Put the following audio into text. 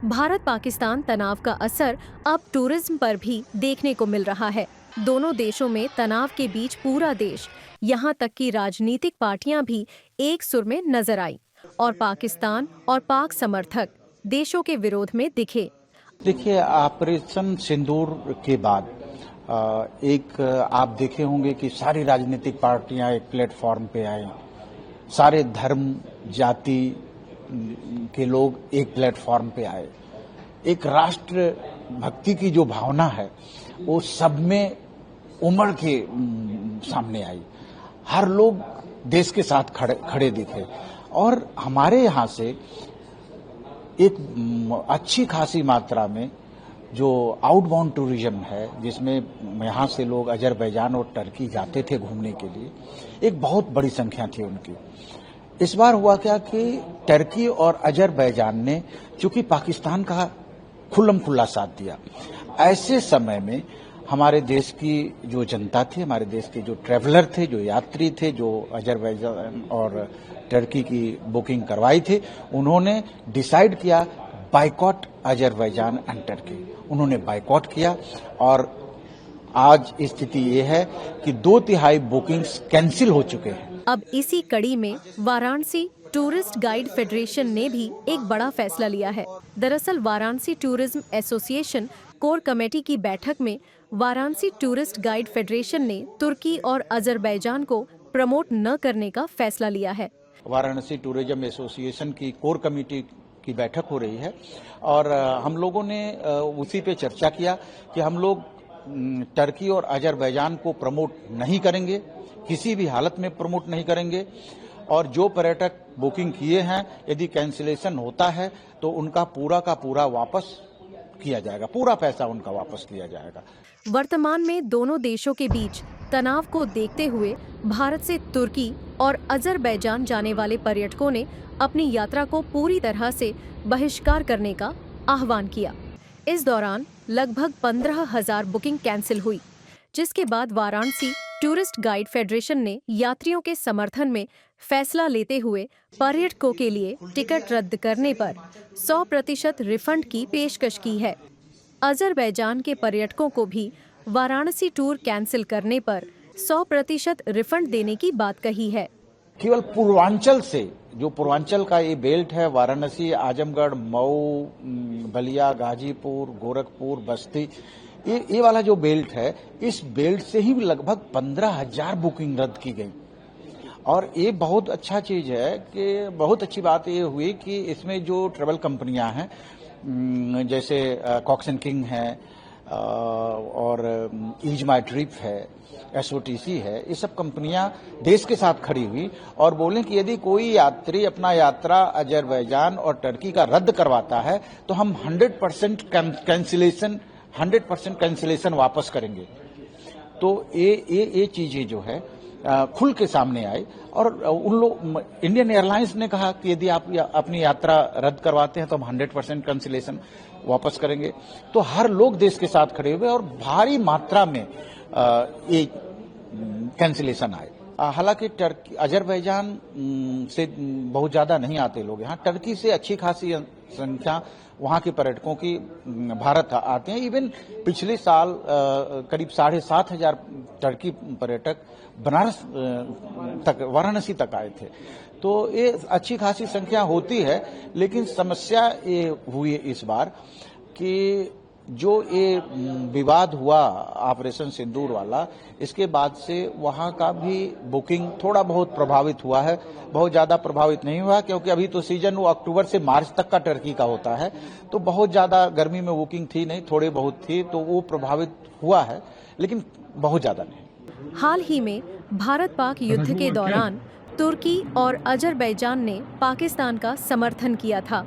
भारत पाकिस्तान तनाव का असर अब टूरिज्म पर भी देखने को मिल रहा है। दोनों देशों में तनाव के बीच पूरा देश, यहाँ तक कि राजनीतिक पार्टियां भी एक सुर में नजर आई और पाकिस्तान और पाक समर्थक देशों के विरोध में दिखे। देखिए, ऑपरेशन सिंदूर के बाद एक आप देखे होंगे कि सारी राजनीतिक पार्टियां एक प्लेटफॉर्म पे आए, सारे धर्म जाति के लोग एक प्लेटफॉर्म पे आए। एक राष्ट्र भक्ति की जो भावना है वो सब में उमड़ के सामने आई। हर लोग देश के साथ खड़े दिखे और हमारे यहाँ से एक अच्छी खासी मात्रा में जो आउटबाउंड टूरिज्म है, जिसमें यहाँ से लोग अजरबैजान और टर्की जाते थे घूमने के लिए, एक बहुत बड़ी संख्या थी उनकी। इस बार हुआ क्या कि टर्की और अजरबैजान ने चूंकि पाकिस्तान का खुल्लम खुल्ला साथ दिया, ऐसे समय में हमारे देश की जो जनता थी, हमारे देश के जो ट्रैवलर थे, जो यात्री थे, जो अजरबैजान और टर्की की बुकिंग करवाई थी, उन्होंने डिसाइड किया बाइकॉट अजरबैजान एंड टर्की। उन्होंने बाइकॉट किया और आज स्थिति ये है कि 2/3 बुकिंग्स कैंसिल हो चुके हैं। अब इसी कड़ी में वाराणसी टूरिस्ट गाइड फेडरेशन ने भी एक बड़ा फैसला लिया है। दरअसल Varanasi tourism association core committee की बैठक में वाराणसी टूरिस्ट गाइड फेडरेशन ने तुर्की और अजरबैजान को प्रमोट न करने का फैसला लिया है। वाराणसी टूरिज्म एसोसिएशन की कोर कमेटी की बैठक हो रही है और हम लोगों ने उसी पे चर्चा किया कि हम लोग टर्की और अजरबैजान को प्रमोट नहीं करेंगे, किसी भी हालत में प्रमोट नहीं करेंगे और जो पर्यटक बुकिंग किए हैं यदि कैंसिलेशन होता है तो उनका पूरा का पूरा वापस किया जाएगा, पूरा पैसा उनका वापस किया जाएगा। वर्तमान में दोनों देशों के बीच तनाव को देखते हुए भारत से तुर्की और अजरबैजान जाने वाले पर्यटकों ने अपनी यात्रा को पूरी तरह से बहिष्कार करने का आह्वान किया। इस दौरान लगभग 15,000 बुकिंग कैंसिल हुई, जिसके बाद वाराणसी टूरिस्ट गाइड फेडरेशन ने यात्रियों के समर्थन में फैसला लेते हुए पर्यटकों के लिए टिकट रद्द करने पर 100% रिफंड की पेशकश की है। अजरबैजान के पर्यटकों को भी वाराणसी टूर कैंसिल करने पर 100% रिफंड देने की बात कही है। केवल पूर्वांचल से, जो पूर्वांचल का ये बेल्ट है, वाराणसी, आजमगढ़, मऊ, बलिया, गाजीपुर, गोरखपुर, बस्ती, ये वाला जो बेल्ट है, इस बेल्ट से ही लगभग 15,000 बुकिंग रद्द की गई। और ये बहुत अच्छा चीज है कि बहुत अच्छी बात ये हुई कि इसमें जो ट्रैवल कंपनियां हैं, जैसे कॉक्स एंड किंग है और ईज माई ट्रिप है, एसओटीसी है, ये सब कंपनियां देश के साथ खड़ी हुई और बोलें कि यदि कोई यात्री अपना यात्रा अजरबैजान और टर्की का रद्द करवाता है तो हम 100% कैंसिलेशन वापस करेंगे। तो ये चीजें जो है खुल के सामने आई और उन लोग, इंडियन एयरलाइंस ने कहा कि यदि आप अपनी यात्रा रद्द करवाते हैं तो हम 100% कैंसिलेशन वापस करेंगे। तो हर लोग देश के साथ खड़े हुए और भारी मात्रा में ये कैंसिलेशन आए। हालांकि टर्की अजरबैजान से बहुत ज्यादा नहीं आते लोग यहाँ, टर्की से अच्छी खासी संख्या वहां के पर्यटकों की भारत आते हैं। इवन पिछले साल करीब 7,500 टर्की पर्यटक बनारस तक, वाराणसी तक आए थे। तो ये अच्छी खासी संख्या होती है, लेकिन समस्या ये हुई इस बार कि जो ये विवाद हुआ ऑपरेशन सिंदूर वाला, इसके बाद से वहां का भी बुकिंग थोड़ा बहुत प्रभावित हुआ है। बहुत ज्यादा प्रभावित नहीं हुआ क्योंकि अभी तो सीजन वो अक्टूबर से मार्च तक का टर्की का होता है, तो बहुत ज्यादा गर्मी में बुकिंग थी नहीं, थोड़ी बहुत थी, तो वो प्रभावित हुआ है, लेकिन बहुत ज्यादा नहीं। हाल ही में भारत पाक युद्ध के दौरान तुर्की और अजरबैजान ने पाकिस्तान का समर्थन किया था।